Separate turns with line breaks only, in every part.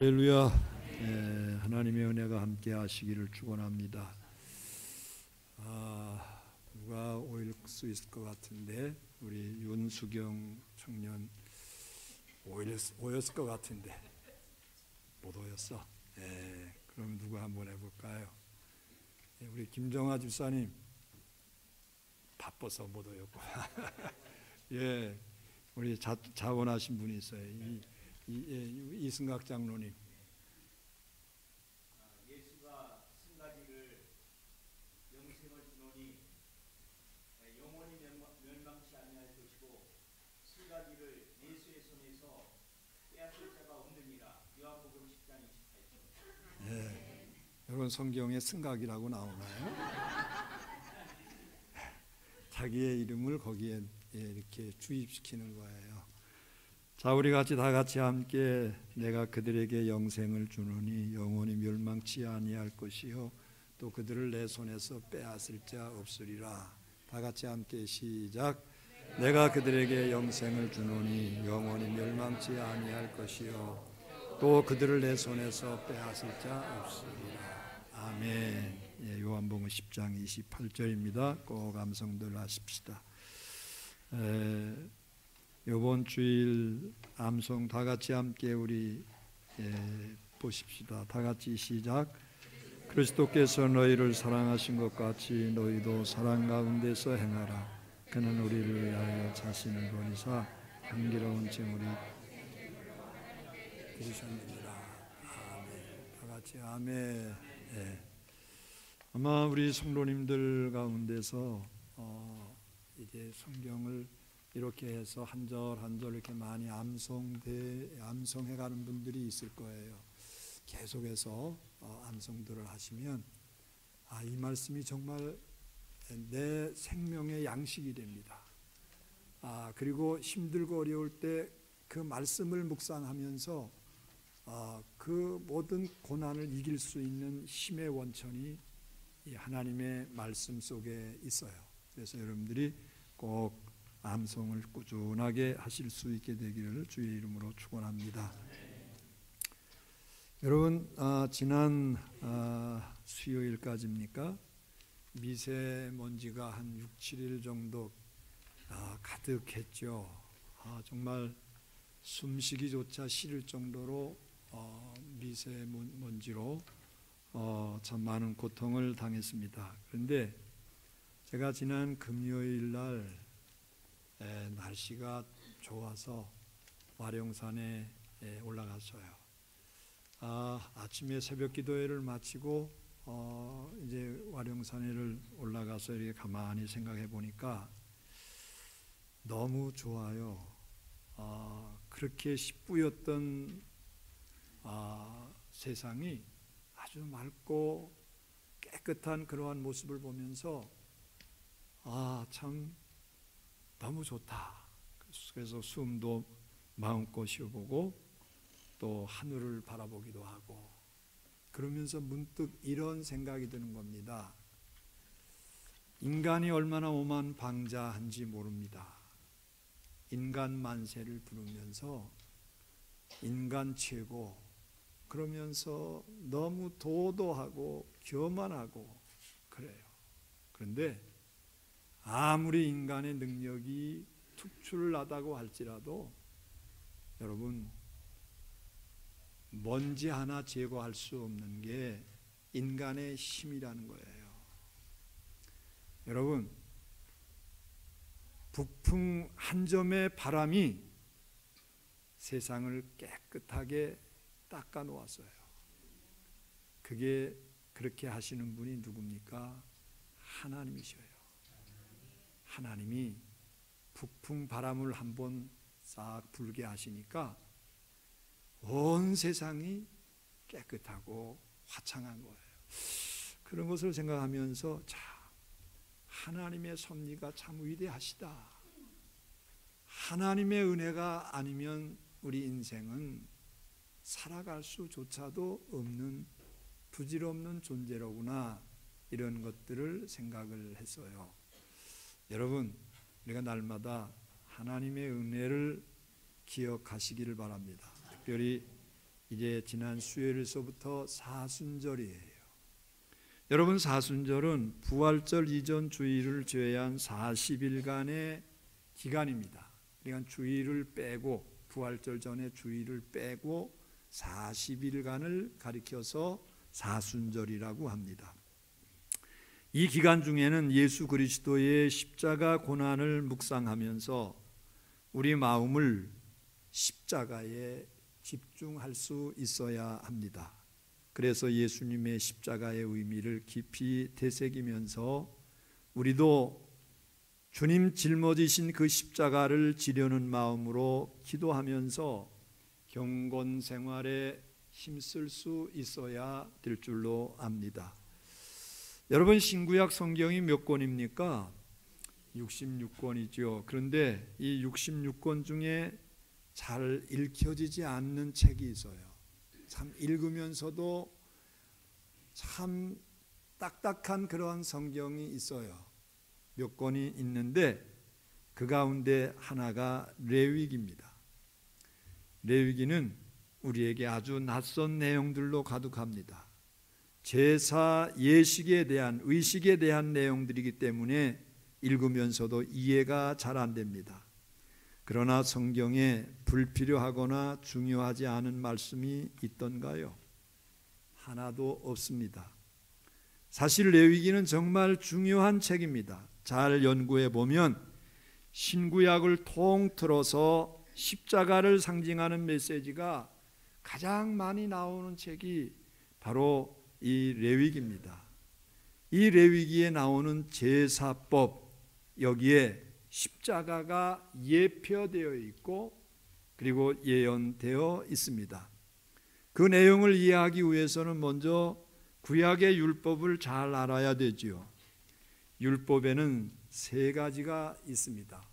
할렐루야. 하나님의 은혜가 함께 하시기를 축원합니다. 누가 오일 수 있을 것 같은데 우리 윤수경 청년 오였을 것 같은데 못 오였어. 그럼 누가 한번 해볼까요? 우리 김정아 집사님 바빠서 못 오였고 우리 자원하신 분이 있어요. 이승각 장로님.
예수가 승가지를 영생을 주노니 영원히 멸망치 아니할 것이고 승가지를 예수의 손에서 빼앗을 자가 없느니라. 요한복음 10장 28절.
여러분 성경에 승각이라고 나오나요? 자기의 이름을 거기에 이렇게 주입시키는 거예요. 자, 우리 같이 다 같이 함께 내가 그들에게 영생을 주노니 영원히 멸망치 아니할 것이요 또 그들을 내 손에서 빼앗을 자 없으리라. 다 같이 함께 시작. 내가 그들에게 영생을 주노니 영원히 멸망치 아니할 것이요 또 그들을 내 손에서 빼앗을 자 없으리라. 아멘. 요한복음 10장 28절입니다. 꼭 암송들 하십시다. 이번 주일 암송 다 같이 함께 우리 보십시다. 다 같이 시작. 그리스도께서 너희를 사랑하신 것 같이 너희도 사랑 가운데서 행하라. 그는 우리를 위하여 자신을 버리사 향기로운 제물이 되셨느니라. 아멘. 다 같이 아멘. 아마 우리 성도님들 가운데서 이제 성경을 이렇게 해서 한 절 한 절 이렇게 많이 암송해가는 분들이 있을 거예요. 계속해서 암송들을 하시면 이 말씀이 정말 내 생명의 양식이 됩니다. 그리고 힘들고 어려울 때 그 말씀을 묵상하면서 그 모든 고난을 이길 수 있는 힘의 원천이 이 하나님의 말씀 속에 있어요. 그래서 여러분들이 꼭 암송을 꾸준하게 하실 수 있게 되기를 주의 이름으로 축원합니다. 여러분, 지난 수요일까지입니까? 미세먼지가 한 6, 7일 정도 가득했죠. 정말 숨쉬기조차 싫을 정도로 미세먼지로 참 많은 고통을 당했습니다. 그런데 제가 지난 금요일 날 날씨가 좋아서 와룡산에 올라갔어요. 아침에 새벽 기도회를 마치고 이제 와룡산에를 올라가서 이렇게 가만히 생각해 보니까 너무 좋아요. 그렇게 시뿌였던 세상이 아주 맑고 깨끗한 그러한 모습을 보면서 참 너무 좋다. 그래서 숨도 마음껏 쉬어보고 또 하늘을 바라보기도 하고 그러면서 문득 이런 생각이 드는 겁니다. 인간이 얼마나 오만방자한지 모릅니다. 인간 만세를 부르면서 인간 최고 그러면서 너무 도도하고 교만하고 그래요. 그런데 아무리 인간의 능력이 특출나다고 할지라도 여러분 먼지 하나 제거할 수 없는 게 인간의 힘이라는 거예요. 여러분 북풍 한 점의 바람이 세상을 깨끗하게 닦아 놓았어요. 그게 그렇게 하시는 분이 누굽니까? 하나님이셔요. 하나님이 북풍 바람을 한번 싹 불게 하시니까 온 세상이 깨끗하고 화창한 거예요. 그런 것을 생각하면서 하나님의 섭리가 참 위대하시다. 하나님의 은혜가 아니면 우리 인생은 살아갈 수조차도 없는 부질없는 존재로구나 이런 것들을 생각을 했어요. 여러분 우리가 날마다 하나님의 은혜를 기억하시기를 바랍니다. 특별히 이제 지난 수요일서부터 사순절이에요. 여러분, 사순절은 부활절 이전 주일을 제외한 40일간의 기간입니다. 그러니까 주일을 빼고, 부활절 전에 주일을 빼고 40일간을 가리켜서 사순절이라고 합니다. 이 기간 중에는 예수 그리스도의 십자가 고난을 묵상하면서 우리 마음을 십자가에 집중할 수 있어야 합니다. 그래서 예수님의 십자가의 의미를 깊이 되새기면서 우리도 주님 짊어지신 그 십자가를 지려는 마음으로 기도하면서 경건 생활에 힘쓸 수 있어야 될 줄로 압니다. 여러분, 신구약 성경이 몇 권입니까? 66권이죠. 그런데 이 66권 중에 잘 읽혀지지 않는 책이 있어요. 참 읽으면서도 참 딱딱한 그러한 성경이 있어요. 몇 권이 있는데 그 가운데 하나가 레위기입니다. 레위기는 우리에게 아주 낯선 내용들로 가득합니다. 제사 예식에 대한, 의식에 대한 내용들이기 때문에 읽으면서도 이해가 잘 안 됩니다. 그러나 성경에 불필요하거나 중요하지 않은 말씀이 있던가요? 하나도 없습니다. 사실 레위기는 정말 중요한 책입니다. 잘 연구해 보면 신구약을 통틀어서 십자가를 상징하는 메시지가 가장 많이 나오는 책이 바로 이 레위기입니다. 이 레위기에 나오는 제사법, 여기에 십자가가 예표되어 있고 그리고 예언되어 있습니다. 그 내용을 이해하기 위해서는 먼저 구약의 율법을 잘 알아야 되지요. 율법에는 세 가지가 있습니다.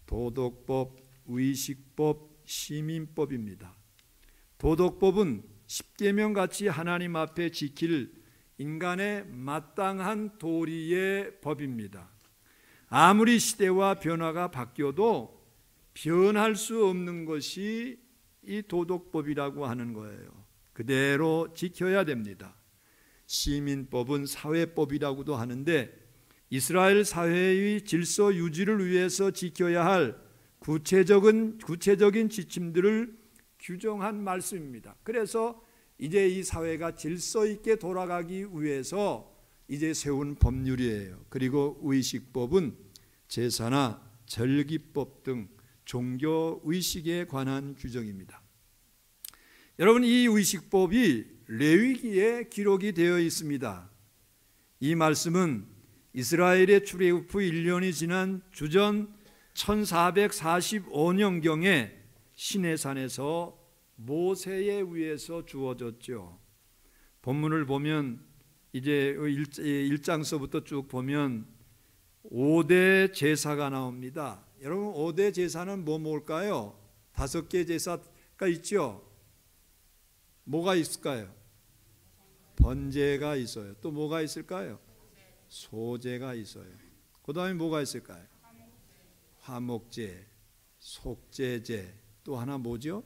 도덕법, 의식법, 시민법입니다. 도덕법은 십계명 같이 하나님 앞에 지킬 인간의 마땅한 도리의 법입니다. 아무리 시대와 변화가 바뀌어도 변할 수 없는 것이 이 도덕법이라고 하는 거예요. 그대로 지켜야 됩니다. 시민법은 사회법이라고도 하는데 이스라엘 사회의 질서 유지를 위해서 지켜야 할 구체적인 지침들을 규정한 말씀입니다. 그래서 이제 이 사회가 질서 있게 돌아가기 위해서 이제 세운 법률이에요. 그리고 의식법은 제사나 절기법 등 종교 의식에 관한 규정입니다. 여러분, 이 의식법이 레위기에 기록이 되어 있습니다. 이 말씀은 이스라엘의 출애굽 후 1년이 지난 주전 1445년경에 시내산에서 모세에 의해서 주어졌죠. 본문을 보면 이제 1장서부터 쭉 보면 5대 제사가 나옵니다. 여러분, 5대 제사는 뭘까요? 5개 제사가 있죠. 뭐가 있을까요? 번제가 있어요. 또 뭐가 있을까요? 소제가 있어요. 그 다음에 뭐가 있을까요? 화목제, 속죄제, 또 하나 뭐죠?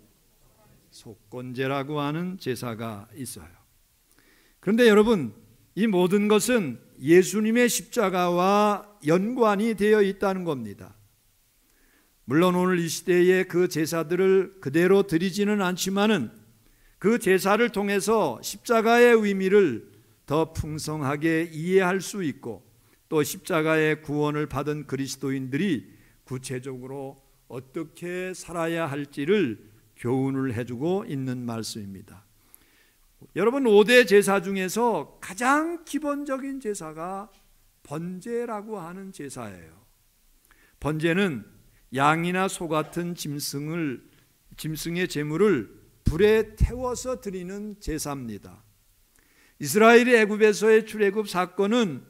속건제라고 하는 제사가 있어요. 그런데 여러분, 이 모든 것은 예수님의 십자가와 연관이 되어 있다는 겁니다. 물론 오늘 이 시대에 그 제사들을 그대로 드리지는 않지만은 그 제사를 통해서 십자가의 의미를 더 풍성하게 이해할 수 있고 또 십자가의 구원을 받은 그리스도인들이 구체적으로 어떻게 살아야 할지를 교훈을 해주고 있는 말씀입니다. 여러분, 5대 제사 중에서 가장 기본적인 제사가 번제라고 하는 제사예요. 번제는 양이나 소 같은 짐승의 제물을 불에 태워서 드리는 제사입니다. 이스라엘이 애굽에서의 출애굽 사건은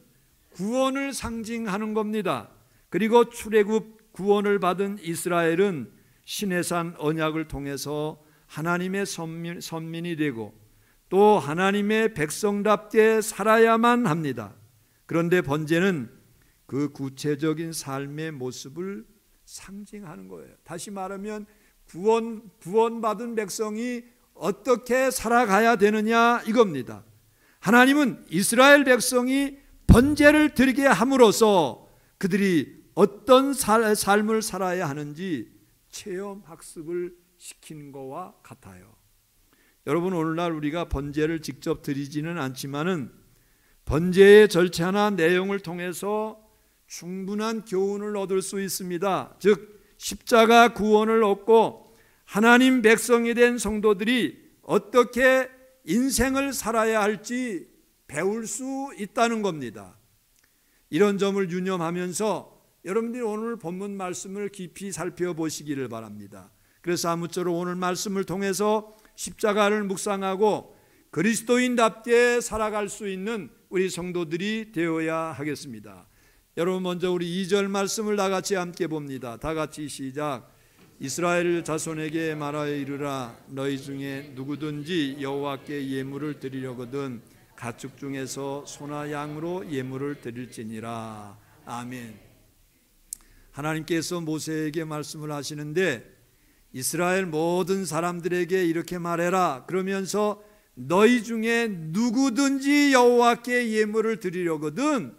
구원을 상징하는 겁니다. 그리고 출애굽 구원을 받은 이스라엘은 시내산 언약을 통해서 하나님의 선민이 되고 또 하나님의 백성답게 살아야만 합니다. 그런데 번제는 그 구체적인 삶의 모습을 상징하는 거예요. 다시 말하면 구원받은 백성이 어떻게 살아가야 되느냐 이겁니다. 하나님은 이스라엘 백성이 번제를 드리게 함으로써 그들이 어떤 삶을 살아야 하는지 체험 학습을 시키는 것과 같아요. 여러분, 오늘날 우리가 번제를 직접 드리지는 않지만은 번제의 절차나 내용을 통해서 충분한 교훈을 얻을 수 있습니다. 즉 십자가 구원을 얻고 하나님 백성이 된 성도들이 어떻게 인생을 살아야 할지 배울 수 있다는 겁니다. 이런 점을 유념하면서 여러분들이 오늘 본문 말씀을 깊이 살펴보시기를 바랍니다. 그래서 아무쪼록 오늘 말씀을 통해서 십자가를 묵상하고 그리스도인답게 살아갈 수 있는 우리 성도들이 되어야 하겠습니다. 여러분, 먼저 우리 2절 말씀을 다 같이 함께 봅니다. 다 같이 시작. 이스라엘 자손에게 말하여 이르라. 너희 중에 누구든지 여호와께 예물을 드리려거든 가축 중에서 소나 양으로 예물을 드릴지니라. 아멘. 하나님께서 모세에게 말씀을 하시는데 이스라엘 모든 사람들에게 이렇게 말해라. 그러면서 너희 중에 누구든지 여호와께 예물을 드리려거든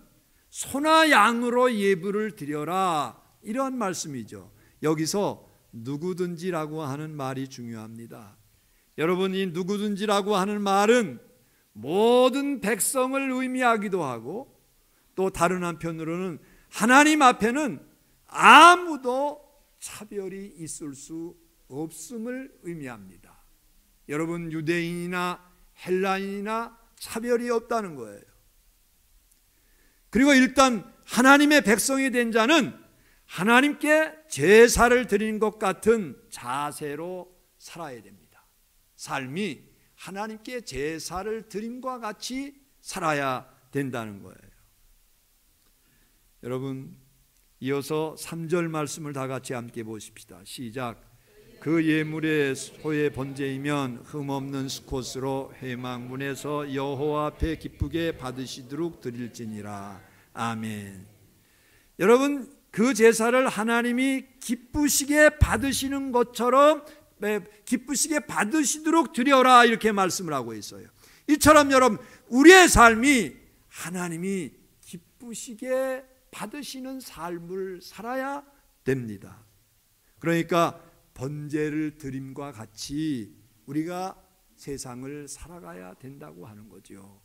소나 양으로 예물을 드려라. 이런 말씀이죠. 여기서 누구든지라고 하는 말이 중요합니다. 여러분, 이 누구든지라고 하는 말은 모든 백성을 의미하기도 하고 또 다른 한편으로는 하나님 앞에는 아무도 차별이 있을 수 없음을 의미합니다. 여러분, 유대인이나 헬라인이나 차별이 없다는 거예요. 그리고 일단 하나님의 백성이 된 자는 하나님께 제사를 드리는 것 같은 자세로 살아야 됩니다. 삶이 하나님께 제사를 드림과 같이 살아야 된다는 거예요. 여러분, 이어서 3절 말씀을 다 같이 함께 보십시다. 시작. 그 예물의 소의 번제이면 흠없는 수컷으로 회막문에서 여호와 앞에 기쁘게 받으시도록 드릴지니라. 아멘. 여러분, 그 제사를 하나님이 기쁘시게 받으시는 것처럼 기쁘시게 받으시도록 드려라, 이렇게 말씀을 하고 있어요. 이처럼 여러분, 우리의 삶이 하나님이 기쁘시게 받으시는 삶을 살아야 됩니다. 그러니까 번제를 드림과 같이 우리가 세상을 살아가야 된다고 하는 거죠.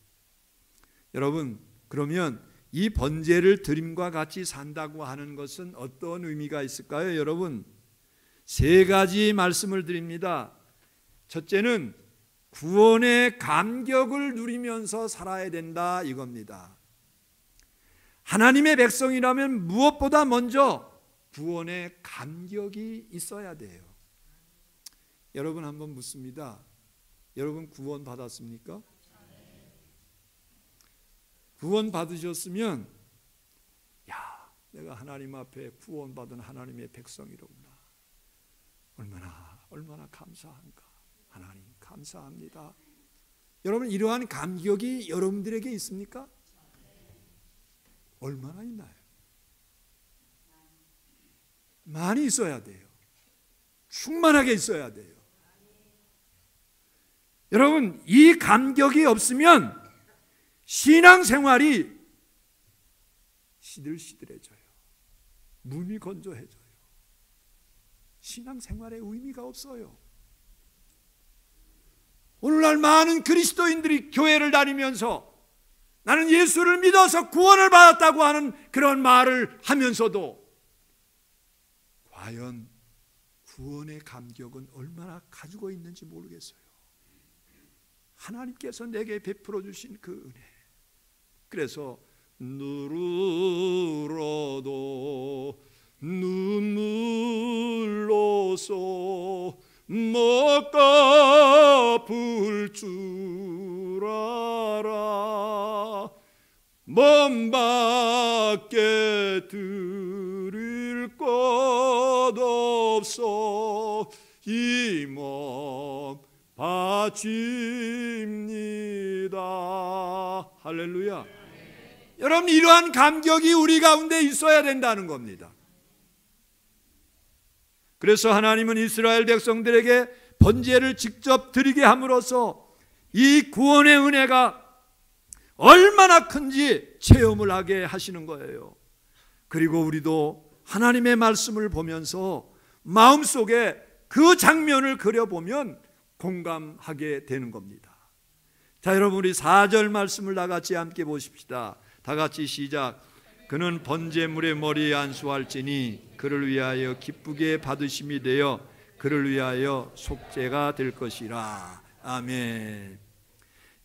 여러분, 그러면 이 번제를 드림과 같이 산다고 하는 것은 어떤 의미가 있을까요? 여러분, 3가지 말씀을 드립니다. 첫째는 구원의 감격을 누리면서 살아야 된다, 이겁니다. 하나님의 백성이라면 무엇보다 먼저 구원의 감격이 있어야 돼요. 여러분, 한번 묻습니다. 여러분 구원 받았습니까? 구원 받으셨으면 야, 내가 하나님 앞에 구원받은 하나님의 백성이로구나. 얼마나 감사한가. 하나님 감사합니다. 여러분, 이러한 감격이 여러분들에게 있습니까? 얼마나 있나요? 많이 있어야 돼요. 충만하게 있어야 돼요. 여러분, 이 감격이 없으면 신앙생활이 시들시들해져요. 몸이 건조해져요. 신앙생활에 의미가 없어요. 오늘날 많은 그리스도인들이 교회를 다니면서 나는 예수를 믿어서 구원을 받았다고 하는 그런 말을 하면서도 과연 구원의 감격은 얼마나 가지고 있는지 모르겠어요. 하나님께서 내게 베풀어 주신 그 은혜. 그래서 누르러도 눈물로서 못 갚을 줄 알아. 몸 밖에 드릴 것 없어 이 몸 바칩니다. 할렐루야. 여러분, 이러한 감격이 우리 가운데 있어야 된다는 겁니다. 그래서 하나님은 이스라엘 백성들에게 번제를 직접 드리게 함으로써 이 구원의 은혜가 얼마나 큰지 체험을 하게 하시는 거예요. 그리고 우리도 하나님의 말씀을 보면서 마음속에 그 장면을 그려보면 공감하게 되는 겁니다. 자, 여러분, 우리 4절 말씀을 다 같이 함께 보십시다. 다 같이 시작. 그는 번제물의 머리에 안수할지니 그를 위하여 기쁘게 받으심이 되어 그를 위하여 속죄가 될 것이라. 아멘.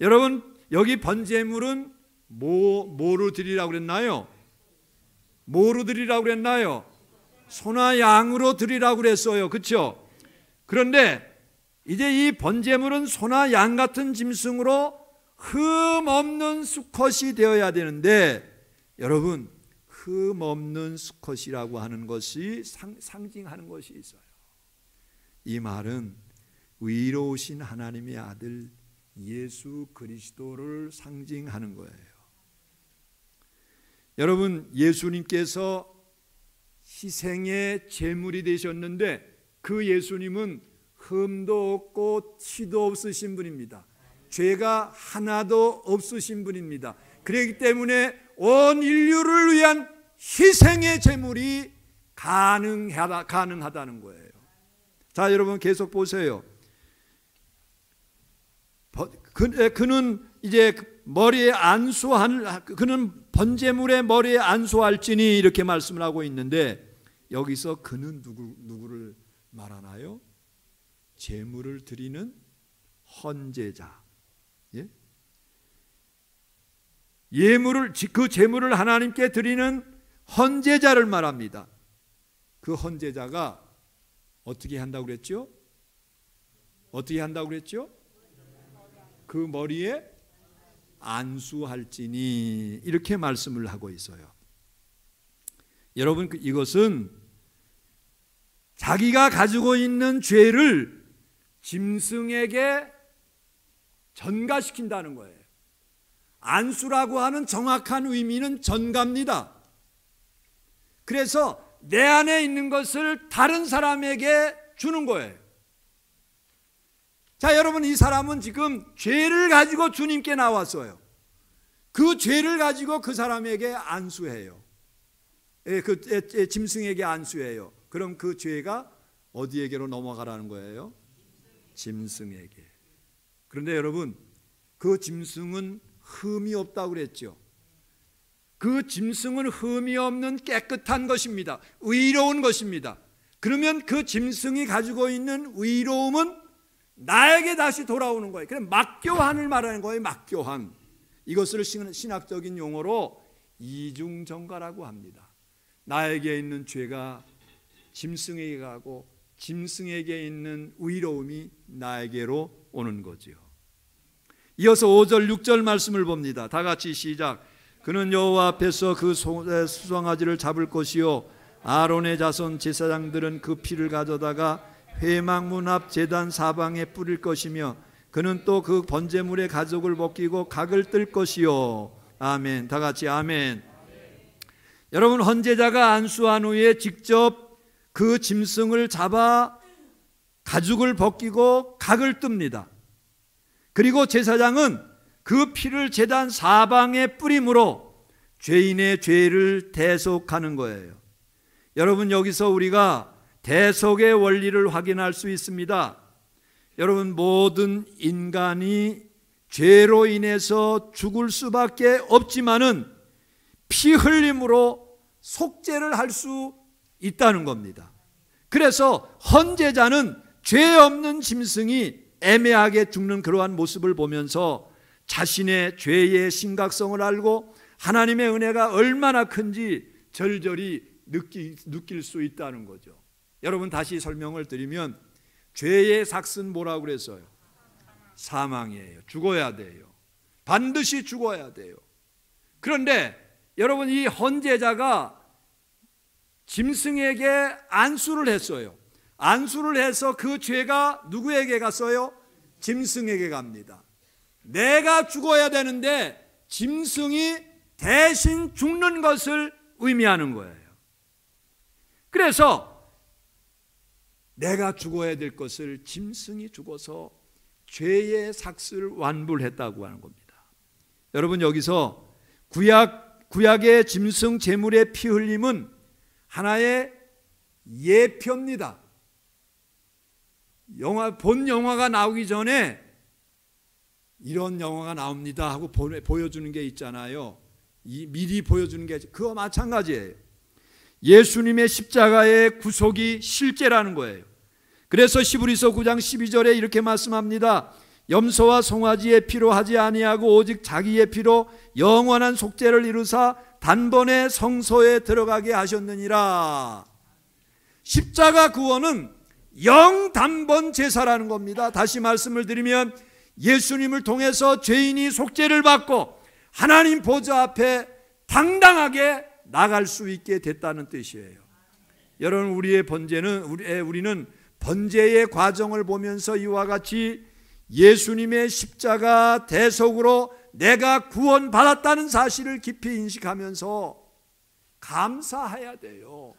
여러분, 여기 번제물은 뭐로 드리라고 그랬나요? 뭐로 드리라고 그랬나요? 소나 양으로 드리라고 그랬어요. 그렇죠? 그런데 이제 이 번제물은 소나 양 같은 짐승으로 흠 없는 수컷이 되어야 되는데, 여러분, 흠 없는 수컷이라고 하는 것이 상징하는 것이 있어요. 이 말은 의로우신 하나님의 아들 예수 그리스도를 상징하는 거예요. 여러분, 예수님께서 희생의 제물이 되셨는데 그 예수님은 흠도 없고 티도 없으신 분입니다. 죄가 하나도 없으신 분입니다. 그렇기 때문에 온 인류를 위한 희생의 제물이 가능하다는 거예요. 자, 여러분 계속 보세요. 그는 이제 머리에 그는 번제물의 머리에 안수할지니 이렇게 말씀을 하고 있는데, 여기서 그는 누구를 말하나요? 제물을 드리는 헌제자. 예? 그 제물을 하나님께 드리는 헌제자를 말합니다. 그 헌제자가 어떻게 한다고 그랬죠? 어떻게 한다고 그랬죠? 그 머리에 안수할지니 이렇게 말씀을 하고 있어요. 여러분, 이것은 자기가 가지고 있는 죄를 짐승에게 전가시킨다는 거예요. 안수라고 하는 정확한 의미는 전가입니다. 그래서 내 안에 있는 것을 다른 사람에게 주는 거예요. 자, 여러분, 이 사람은 지금 죄를 가지고 주님께 나왔어요. 그 죄를 가지고 그 사람에게 안수해요. 그 짐승에게 안수해요. 그럼 그 죄가 어디에게로 넘어가라는 거예요? 짐승에게. 그런데 여러분, 그 짐승은 흠이 없다고 그랬죠. 그 짐승은 흠이 없는 깨끗한 것입니다. 의로운 것입니다. 그러면 그 짐승이 가지고 있는 의로움은 나에게 다시 돌아오는 거예요. 그럼 막교환을 말하는 거예요. 막교환. 이것을 신학적인 용어로 이중전가라고 합니다. 나에게 있는 죄가 짐승에게 가고 짐승에게 있는 의로움이 나에게로 오는 거죠. 이어서 5절 6절 말씀을 봅니다. 다 같이 시작. 그는 여호와 앞에서 그 수송아지를 잡을 것이요 아론의 자손 제사장들은 그 피를 가져다가 회막문 앞 제단 사방에 뿌릴 것이며 그는 또 그 번제물의 가죽을 벗기고 각을 뜰 것이요. 아멘. 다 같이 아멘. 여러분, 헌제자가 안수한 후에 직접 그 짐승을 잡아 가죽을 벗기고 각을 뜹니다. 그리고 제사장은 그 피를 제단 사방에 뿌림으로 죄인의 죄를 대속하는 거예요. 여러분, 여기서 우리가 대속의 원리를 확인할 수 있습니다. 여러분, 모든 인간이 죄로 인해서 죽을 수밖에 없지만은 피 흘림으로 속죄를 할 수 있다는 겁니다. 그래서 헌제자는 죄 없는 짐승이 애매하게 죽는 그러한 모습을 보면서 자신의 죄의 심각성을 알고 하나님의 은혜가 얼마나 큰지 절절히 느낄 수 있다는 거죠. 여러분, 다시 설명을 드리면 죄의 삭은 뭐라고 그랬어요? 사망이에요. 죽어야 돼요. 반드시 죽어야 돼요. 그런데 여러분, 이 헌제자가 짐승에게 안수를 했어요. 안수를 해서 그 죄가 누구에게 갔어요? 짐승에게 갑니다. 내가 죽어야 되는데 짐승이 대신 죽는 것을 의미하는 거예요. 그래서 내가 죽어야 될 것을 짐승이 죽어서 죄의 삭슬 완불했다고 하는 겁니다. 여러분, 여기서 구약의 짐승 제물의 피 흘림은 하나의 예표입니다. 본 영화가 나오기 전에 이런 영화가 나옵니다 하고 보여주는 게 있잖아요. 미리 보여주는 게 그거 마찬가지예요. 예수님의 십자가의 구속이 실제라는 거예요. 그래서 히브리서 9장 12절에 이렇게 말씀합니다. 염소와 송아지의 피로 하지 아니하고 오직 자기의 피로 영원한 속죄를 이루사 단번에 성소에 들어가게 하셨느니라. 십자가 구원은 영단번 제사라는 겁니다. 다시 말씀을 드리면 예수님을 통해서 죄인이 속죄를 받고 하나님 보좌 앞에 당당하게 나갈 수 있게 됐다는 뜻이에요. 여러분, 우리는 번제의 과정을 보면서 이와 같이 예수님의 십자가 대속으로 내가 구원받았다는 사실을 깊이 인식하면서 감사해야 돼요.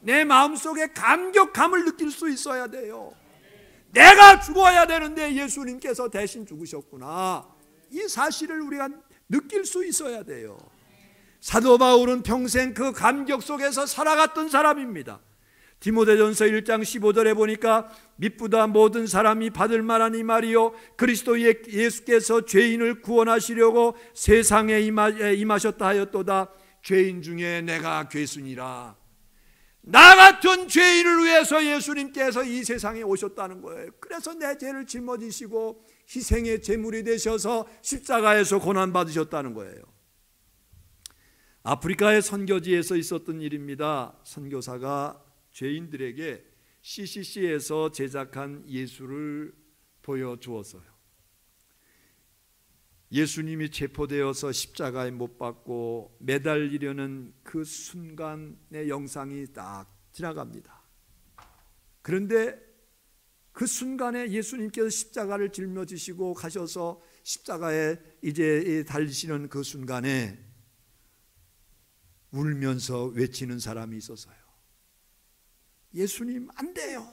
내 마음속에 감격함을 느낄 수 있어야 돼요. 내가 죽어야 되는데 예수님께서 대신 죽으셨구나. 이 사실을 우리가 느낄 수 있어야 돼요. 사도 바울은 평생 그 감격 속에서 살아갔던 사람입니다. 디모데전서 1장 15절에 보니까 미쁘다 모든 사람이 받을 만한 이 말이요 그리스도 예수께서 죄인을 구원하시려고 세상에 임하셨다 하였도다. 죄인 중에 내가 괴순이라. 나 같은 죄인을 위해서 예수님께서 이 세상에 오셨다는 거예요. 그래서 내 죄를 짊어지시고 희생의 제물이 되셔서 십자가에서 고난받으셨다는 거예요. 아프리카의 선교지에서 있었던 일입니다. 선교사가 죄인들에게 CCC에서 제작한 예수를 보여주었어요. 예수님이 체포되어서 십자가에 못 박고 매달리려는 그 순간의 영상이 딱 지나갑니다. 그런데 그 순간에 예수님께서 십자가를 짊어지시고 가셔서 십자가에 이제 달리시는 그 순간에 울면서 외치는 사람이 있었어요. 예수님, 안 돼요.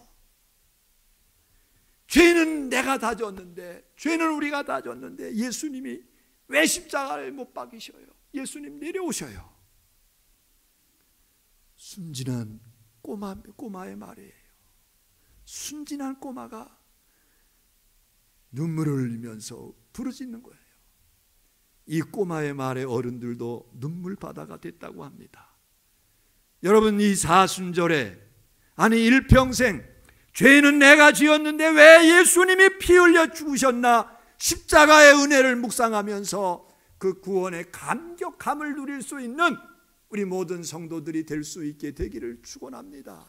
죄는 내가 다 졌는데, 죄는 우리가 다 졌는데 예수님이 왜 십자가를 못 박이셔요? 예수님 내려오셔요. 순진한 꼬마의 말이에요. 순진한 꼬마가 눈물을 흘리면서 부르짖는 거예요. 이 꼬마의 말에 어른들도 눈물바다가 됐다고 합니다. 여러분, 이 사순절에, 아니 일평생 죄는 내가 지었는데 왜 예수님이 피 흘려 죽으셨나, 십자가의 은혜를 묵상하면서 그 구원의 감격함을 누릴 수 있는 우리 모든 성도들이 될 수 있게 되기를 축원합니다.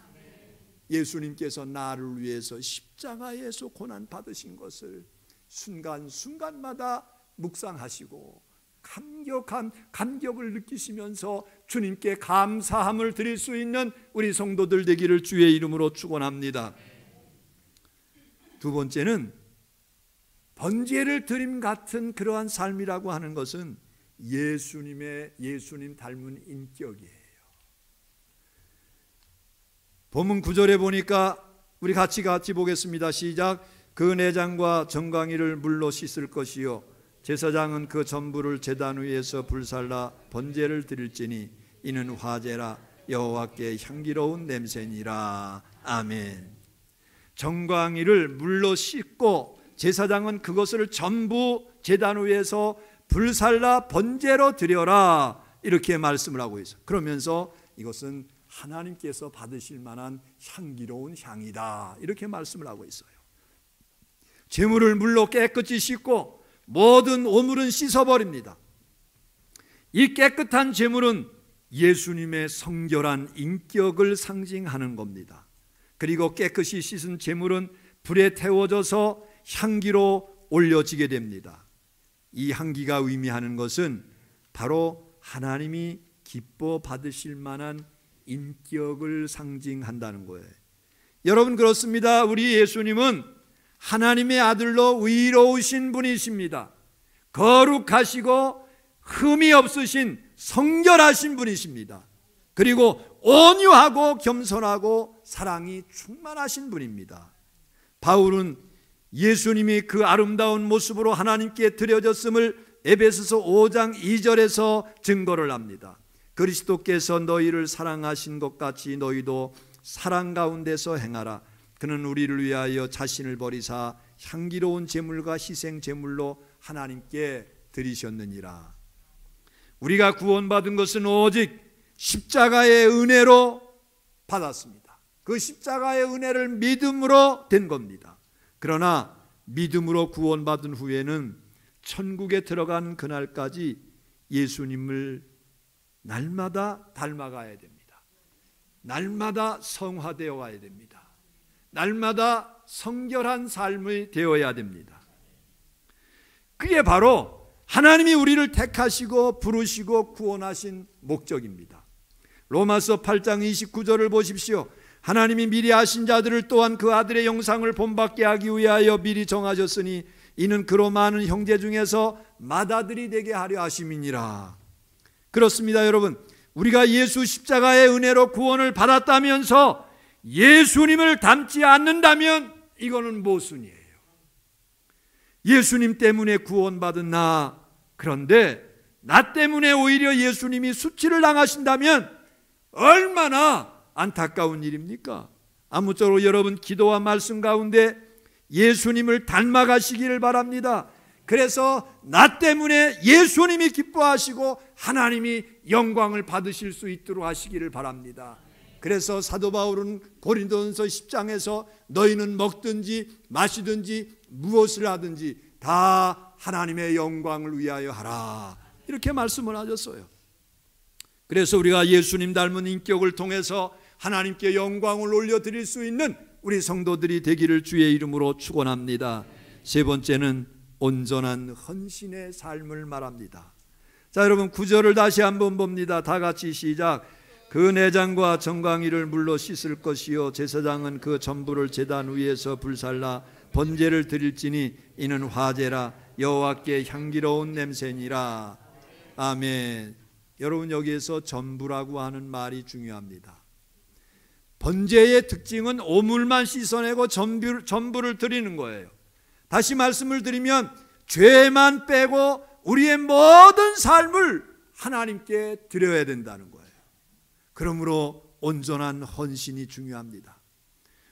예수님께서 나를 위해서 십자가에서 고난 받으신 것을 순간순간마다 묵상하시고 감격을 느끼시면서 주님께 감사함을 드릴 수 있는 우리 성도들 되기를 주의 이름으로 축원합니다. 두 번째는 번제를 드림 같은 그러한 삶이라고 하는 것은 예수님 닮은 인격이에요. 본문 9절에 보니까 우리 같이 보겠습니다. 시작. 그 내장과 정강이를 물로 씻을 것이요 제사장은 그 전부를 제단 위에서 불살라 번제를 드릴지니 이는 화제라 여호와께 향기로운 냄새니라. 아멘. 정강이를 물로 씻고 제사장은 그것을 전부 제단 위에서 불살라 번제로 드려라, 이렇게 말씀을 하고 있어요. 그러면서 이것은 하나님께서 받으실 만한 향기로운 향이다, 이렇게 말씀을 하고 있어요. 제물을 물로 깨끗이 씻고 모든 오물은 씻어버립니다. 이 깨끗한 제물은 예수님의 성결한 인격을 상징하는 겁니다. 그리고 깨끗이 씻은 제물은 불에 태워져서 향기로 올려지게 됩니다. 이 향기가 의미하는 것은 바로 하나님이 기뻐 받으실 만한 인격을 상징한다는 거예요. 여러분, 그렇습니다. 우리 예수님은 하나님의 아들로 의로우신 분이십니다. 거룩하시고 흠이 없으신 성결하신 분이십니다. 그리고 온유하고 겸손하고 사랑이 충만하신 분입니다. 바울은 예수님이 그 아름다운 모습으로 하나님께 드려졌음을 에베소서 5장 2절에서 증거를 합니다. 그리스도께서 너희를 사랑하신 것 같이 너희도 사랑 가운데서 행하라. 그는 우리를 위하여 자신을 버리사 향기로운 제물과 희생 제물로 하나님께 드리셨느니라. 우리가 구원받은 것은 오직 십자가의 은혜로 받았습니다. 그 십자가의 은혜를 믿음으로 된 겁니다. 그러나 믿음으로 구원받은 후에는 천국에 들어간 그날까지 예수님을 날마다 닮아가야 됩니다. 날마다 성화되어 가야 됩니다. 날마다 성결한 삶이 되어야 됩니다. 그게 바로 하나님이 우리를 택하시고 부르시고 구원하신 목적입니다. 로마서 8장 29절을 보십시오. 하나님이 미리 아신 자들을 또한 그 아들의 영상을 본받게 하기 위하여 미리 정하셨으니 이는 그로 많은 형제 중에서 맏아들이 되게 하려 하심이니라. 그렇습니다, 여러분. 우리가 예수 십자가의 은혜로 구원을 받았다면서 예수님을 닮지 않는다면 이거는 모순이에요. 예수님 때문에 구원받은 나, 그런데 나 때문에 오히려 예수님이 수치를 당하신다면 얼마나 안타까운 일입니까? 아무쪼록 여러분 기도와 말씀 가운데 예수님을 닮아가시기를 바랍니다. 그래서 나 때문에 예수님이 기뻐하시고 하나님이 영광을 받으실 수 있도록 하시기를 바랍니다. 그래서 사도 바울은 고린도전서 10장에서 너희는 먹든지 마시든지 무엇을 하든지 다 하나님의 영광을 위하여 하라, 이렇게 말씀을 하셨어요. 그래서 우리가 예수님 닮은 인격을 통해서 하나님께 영광을 올려드릴 수 있는 우리 성도들이 되기를 주의 이름으로 축원합니다. 세 번째는 온전한 헌신의 삶을 말합니다. 자, 여러분 9절을 다시 한번 봅니다. 다 같이 시작. 그 내장과 정강이를 물로 씻을 것이요 제사장은 그 전부를 제단 위에서 불살라 번제를 드릴지니 이는 화제라 여호와께 향기로운 냄새니라. 아멘. 여러분 여기에서 전부라고 하는 말이 중요합니다. 번제의 특징은 오물만 씻어내고 전부를 드리는 거예요. 다시 말씀을 드리면 죄만 빼고 우리의 모든 삶을 하나님께 드려야 된다는 거예요. 그러므로 온전한 헌신이 중요합니다.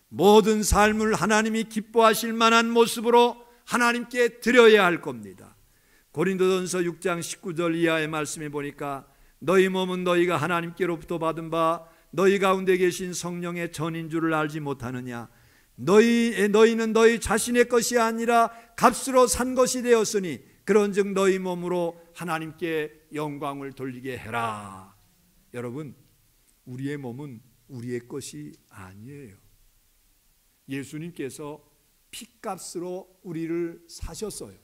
모든 삶을 하나님이 기뻐하실 만한 모습으로 하나님께 드려야 할 겁니다. 고린도전서 6장 19절 이하의 말씀에 보니까 너희 몸은 너희가 하나님께로부터 받은 바 너희 가운데 계신 성령의 전인 줄을 알지 못하느냐. 너희는 너희 자신의 것이 아니라 값으로 산 것이 되었으니 그런즉 너희 몸으로 하나님께 영광을 돌리게 해라. 여러분, 우리의 몸은 우리의 것이 아니에요. 예수님께서 피값으로 우리를 사셨어요.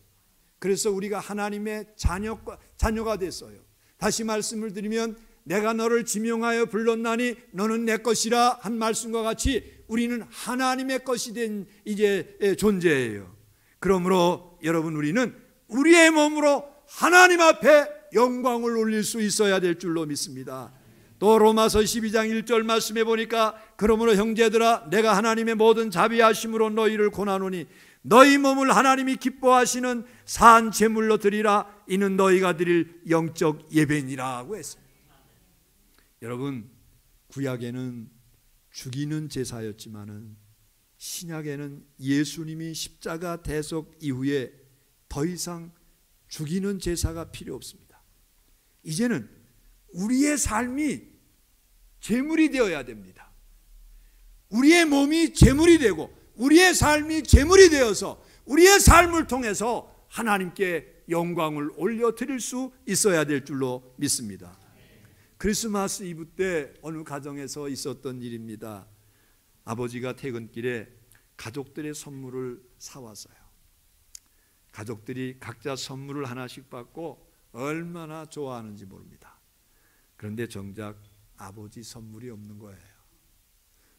그래서 우리가 하나님의 자녀가 됐어요. 다시 말씀을 드리면 내가 너를 지명하여 불렀나니 너는 내 것이라 한 말씀과 같이 우리는 하나님의 것이 된 이제 존재예요. 그러므로 여러분 우리는 우리의 몸으로 하나님 앞에 영광을 올릴 수 있어야 될 줄로 믿습니다. 또 로마서 12장 1절 말씀해 보니까 그러므로 형제들아 내가 하나님의 모든 자비하심으로 너희를 권하노니 너희 몸을 하나님이 기뻐하시는 산 제물로 드리라 이는 너희가 드릴 영적 예배니라고 했습니다. 여러분 구약에는 죽이는 제사였지만은 신약에는 예수님이 십자가 대속 이후에 더 이상 죽이는 제사가 필요 없습니다. 이제는 우리의 삶이 제물이 되어야 됩니다. 우리의 몸이 제물이 되고 우리의 삶이 제물이 되어서 우리의 삶을 통해서 하나님께 영광을 올려드릴 수 있어야 될 줄로 믿습니다. 크리스마스 이브 때 어느 가정에서 있었던 일입니다. 아버지가 퇴근길에 가족들의 선물을 사왔어요. 가족들이 각자 선물을 하나씩 받고 얼마나 좋아하는지 모릅니다. 그런데 정작 아버지 선물이 없는 거예요.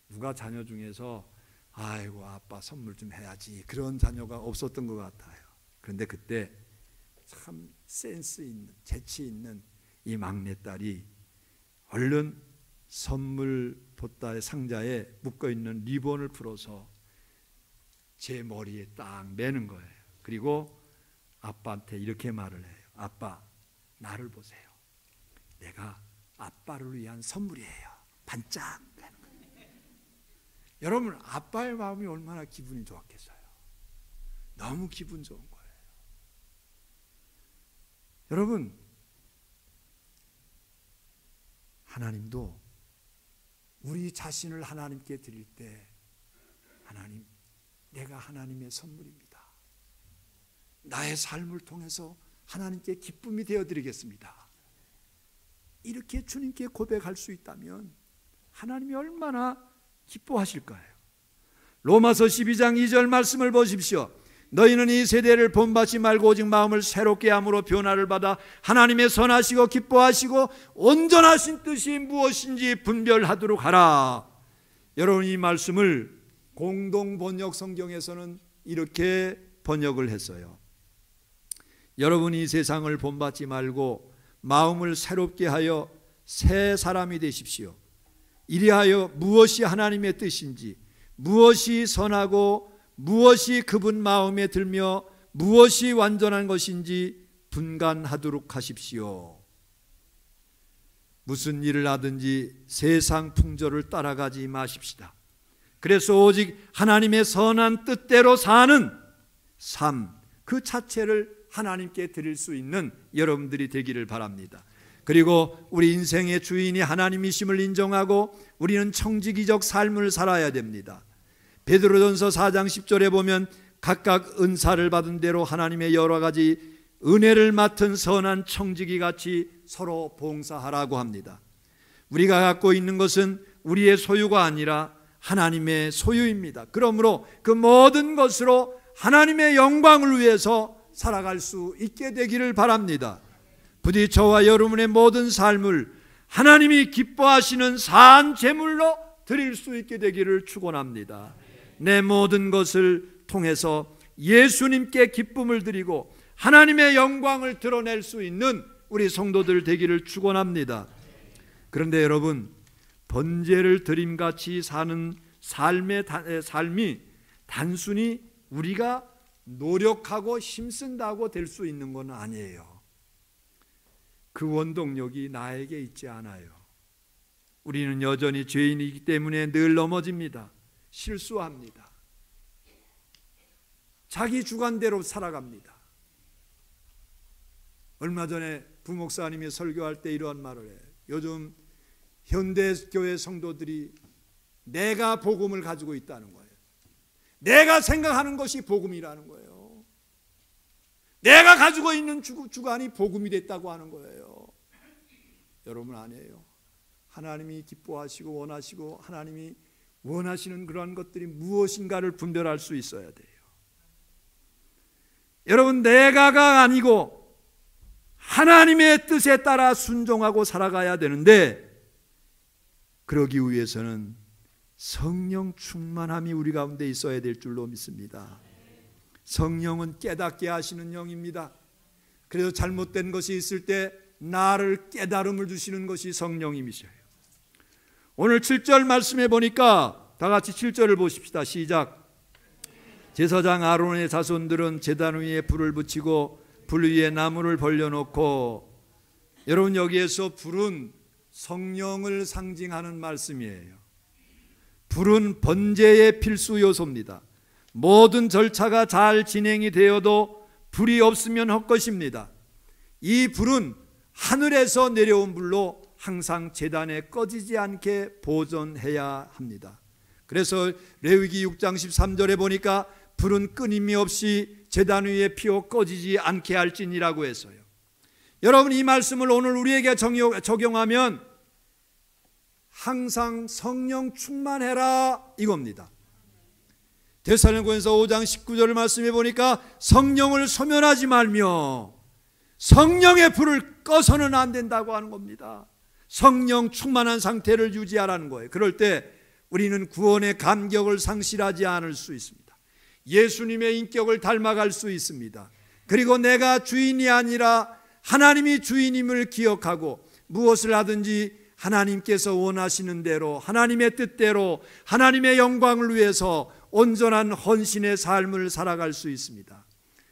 누가 자녀 중에서 아이고 아빠 선물 좀 해야지 그런 자녀가 없었던 것 같아요. 그런데 그때 참 센스 있는 재치 있는 이 막내딸이 얼른 선물 보따의 상자에 묶어있는 리본을 풀어서 제 머리에 딱 매는 거예요. 그리고 아빠한테 이렇게 말을 해요. 아빠, 나를 보세요. 내가 아빠를 위한 선물이에요. 반짝. 여러분, 아빠의 마음이 얼마나 기분이 좋았겠어요. 너무 기분 좋은 거예요. 여러분, 하나님도 우리 자신을 하나님께 드릴 때, 하나님, 내가 하나님의 선물입니다. 나의 삶을 통해서 하나님께 기쁨이 되어드리겠습니다. 이렇게 주님께 고백할 수 있다면 하나님이 얼마나 기뻐하실까요? 로마서 12장 2절 말씀을 보십시오. 너희는 이 세대를 본받지 말고 오직 마음을 새롭게 함으로 변화를 받아 하나님의 선하시고 기뻐하시고 온전하신 뜻이 무엇인지 분별하도록 하라. 여러분, 이 말씀을 공동 번역 성경에서는 이렇게 번역을 했어요. 여러분이 이 세상을 본받지 말고 마음을 새롭게 하여 새 사람이 되십시오. 이리하여 무엇이 하나님의 뜻인지, 무엇이 선하고 무엇이 그분 마음에 들며 무엇이 완전한 것인지 분간하도록 하십시오. 무슨 일을 하든지 세상 풍조를 따라가지 마십시다. 그래서 오직 하나님의 선한 뜻대로 사는 삶, 그 자체를 하나님께 드릴 수 있는 여러분들이 되기를 바랍니다. 그리고 우리 인생의 주인이 하나님이심을 인정하고 우리는 청지기적 삶을 살아야 됩니다. 베드로전서 4장 10절에 보면 각각 은사를 받은 대로 하나님의 여러 가지 은혜를 맡은 선한 청지기같이 서로 봉사하라고 합니다. 우리가 갖고 있는 것은 우리의 소유가 아니라 하나님의 소유입니다. 그러므로 그 모든 것으로 하나님의 영광을 위해서 살아갈 수 있게 되기를 바랍니다. 부디 저와 여러분의 모든 삶을 하나님이 기뻐하시는 산 제물로 드릴 수 있게 되기를 축원합니다. 내 모든 것을 통해서 예수님께 기쁨을 드리고 하나님의 영광을 드러낼 수 있는 우리 성도들 되기를 축원합니다. 그런데 여러분, 번제를 드림같이 사는 삶이 단순히 우리가 노력하고 힘쓴다고 될 수 있는 건 아니에요. 그 원동력이 나에게 있지 않아요. 우리는 여전히 죄인이기 때문에 늘 넘어집니다. 실수합니다. 자기 주관대로 살아갑니다. 얼마 전에 부목사님이 설교할 때 이러한 말을 해요. 요즘 현대교회 성도들이 내가 복음을 가지고 있다는 거예요. 내가 생각하는 것이 복음이라는 거예요. 내가 가지고 있는 주관이 복음이 됐다고 하는 거예요. 여러분, 아니에요. 하나님이 기뻐하시고 원하시고 하나님이 원하시는 그러한 것들이 무엇인가를 분별할 수 있어야 돼요. 여러분, 내가가 아니고 하나님의 뜻에 따라 순종하고 살아가야 되는데, 그러기 위해서는 성령 충만함이 우리 가운데 있어야 될 줄로 믿습니다. 성령은 깨닫게 하시는 영입니다. 그래서 잘못된 것이 있을 때 나를 깨달음을 주시는 것이 성령님이셔요. 오늘 7절 말씀해 보니까 다 같이 7절을 보십시다. 시작. 제사장 아론의 자손들은 제단 위에 불을 붙이고 불 위에 나무를 벌려놓고, 여러분, 여기에서 불은 성령을 상징하는 말씀이에요. 불은 번제의 필수 요소입니다. 모든 절차가 잘 진행이 되어도 불이 없으면 헛것입니다. 이 불은 하늘에서 내려온 불로 항상 제단에 꺼지지 않게 보존해야 합니다. 그래서 레위기 6장 13절에 보니까 불은 끊임이 없이 제단 위에 피어 꺼지지 않게 할지니라고 했어요. 여러분, 이 말씀을 오늘 우리에게 적용하면 항상 성령 충만해라 이겁니다. 데살로니가서 5장 19절 말씀해 보니까 성령을 소멸하지 말며 성령의 불을 꺼서는 안 된다고 하는 겁니다. 성령 충만한 상태를 유지하라는 거예요. 그럴 때 우리는 구원의 감격을 상실하지 않을 수 있습니다. 예수님의 인격을 닮아갈 수 있습니다. 그리고 내가 주인이 아니라 하나님이 주인임을 기억하고 무엇을 하든지 하나님께서 원하시는 대로, 하나님의 뜻대로, 하나님의 영광을 위해서 온전한 헌신의 삶을 살아갈 수 있습니다.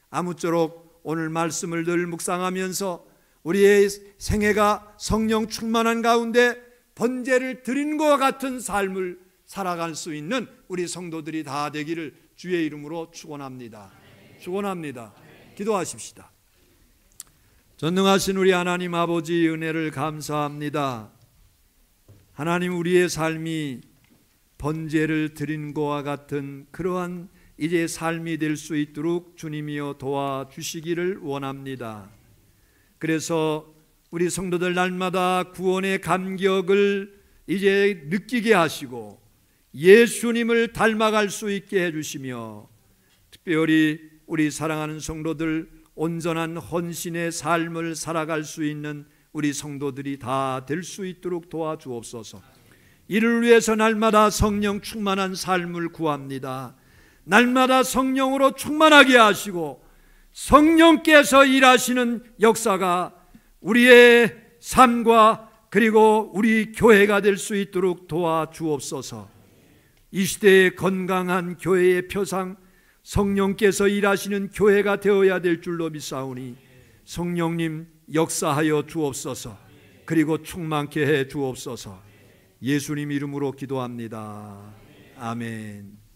아무쪼록 오늘 말씀을 늘 묵상하면서 우리의 생애가 성령 충만한 가운데 번제를 드린 것과 같은 삶을 살아갈 수 있는 우리 성도들이 다 되기를 주의 이름으로 축원합니다. 축원합니다. 기도하십시다. 전능하신 우리 하나님 아버지, 은혜를 감사합니다. 하나님, 우리의 삶이 번제를 드린 것과 같은 그러한 이제 삶이 될 수 있도록 주님이여 도와주시기를 원합니다. 그래서 우리 성도들 날마다 구원의 감격을 이제 느끼게 하시고 예수님을 닮아갈 수 있게 해주시며, 특별히 우리 사랑하는 성도들 온전한 헌신의 삶을 살아갈 수 있는 우리 성도들이 다 될 수 있도록 도와주옵소서. 이를 위해서 날마다 성령 충만한 삶을 구합니다. 날마다 성령으로 충만하게 하시고 성령께서 일하시는 역사가 우리의 삶과 그리고 우리 교회가 될 수 있도록 도와주옵소서. 이 시대의 건강한 교회의 표상, 성령께서 일하시는 교회가 되어야 될 줄로 믿사오니 성령님 역사하여 주옵소서. 그리고 충만케 해 주옵소서. 예수님 이름으로 기도합니다. 아멘.